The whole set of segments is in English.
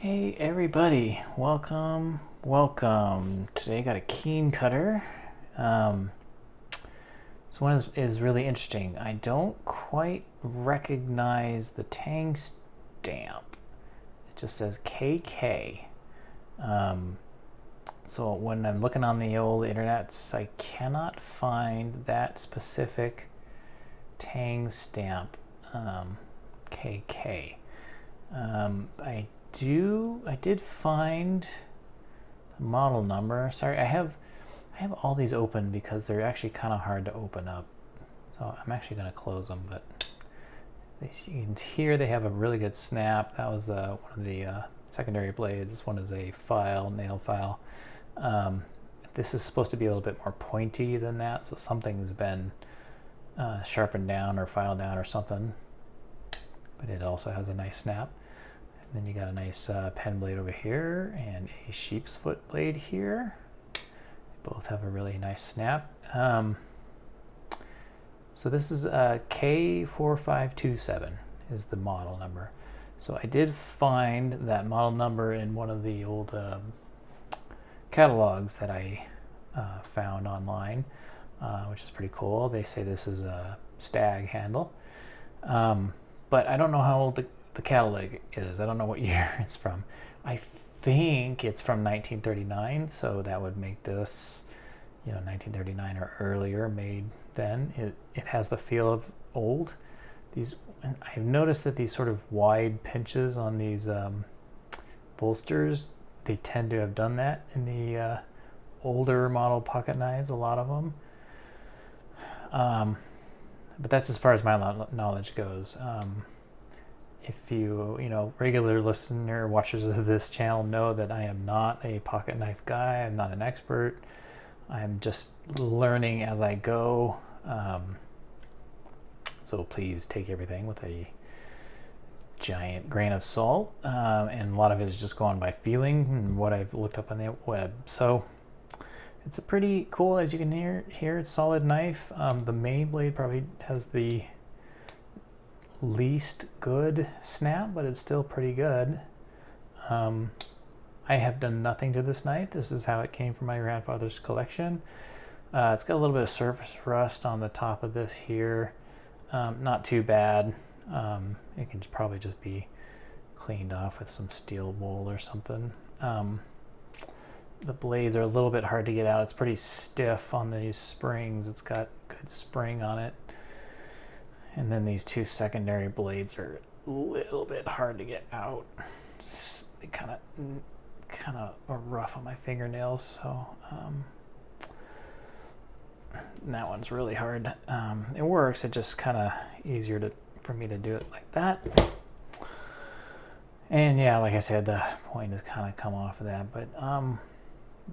Hey everybody, welcome. Today I got a keen cutter. Um, this one is really interesting. I don't quite recognize the tang stamp. It just says KK. So when I'm looking on the old internets, I cannot find that specific tang stamp, KK. I did find the model number. Sorry, I have all these open because they're actually kind of hard to open up. So I'm actually going to close them, but you can hear they have a really good snap. That was one of the secondary blades. This one is a nail file. This is supposed to be a little bit more pointy than that, so something's been sharpened down or filed down or something. But it also has a nice snap. Then you got a nice pen blade over here and a sheep's foot blade here. They both have a really nice snap. So this is K4527 is the model number. So I did find that model number in one of the old catalogs that I found online, which is pretty cool. They say this is a stag handle, but I don't know how old the catalog is. I don't know what year it's from. I think it's from 1939, so that would make this, 1939 or earlier, made then. It has the feel of old. I've noticed that these sort of wide pinches on these bolsters, they tend to have done that in the older model pocket knives, a lot of them. But that's as far as my knowledge goes. If you, regular listener, watchers of this channel know that I am not a pocket knife guy. I'm not an expert. I'm just learning as I go. So please take everything with a giant grain of salt. And a lot of it is just going by feeling and what I've looked up on the web. So it's a pretty cool, as you can hear, it's solid knife. The main blade probably has the least good snap, but it's still pretty good. I have done nothing to this knife. This is how it came from my grandfather's collection. It's got a little bit of surface rust on the top of this here. Not too bad. It can probably just be cleaned off with some steel wool or something. The blades are a little bit hard to get out. It's pretty stiff on these springs. It's got good spring on it. And then these two secondary blades are a little bit hard to get out. They kind of are rough on my fingernails, so that one's really hard. It works. It's just kind of easier for me to do it like that. And yeah, like I said, the point has kind of come off of that. But the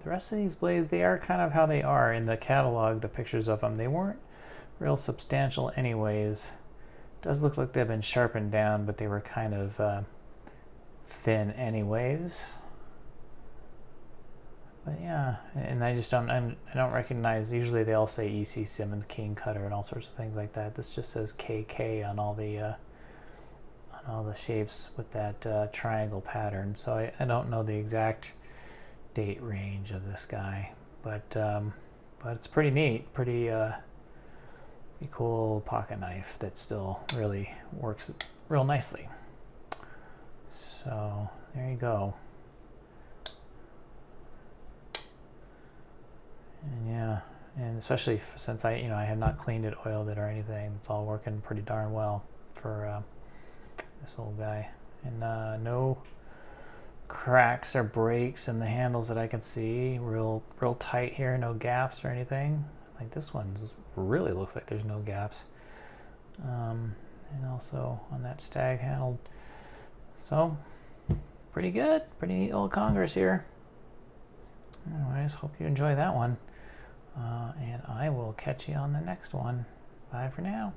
rest of these blades, they are kind of how they are in the catalog. The pictures of them, they weren't real substantial anyways. It does look like they've been sharpened down, but they were kind of thin anyways. But yeah, and I don't recognize, usually they all say E.C. Simmons Keen Cutter and all sorts of things like that. This just says KK on all the shapes with that triangle pattern. So I don't know the exact date range of this guy, but it's pretty neat, pretty cool pocket knife that still really works real nicely. So there you go. And yeah, and especially since I have not cleaned it, oiled it, or anything, it's all working pretty darn well for this old guy. And no cracks or breaks in the handles that I can see. Real tight here, no gaps or anything. Like this one really looks like there's no gaps. And also on that stag handle. So pretty good, pretty neat old Congress here. Anyways, hope you enjoy that one. And I will catch you on the next one. Bye for now.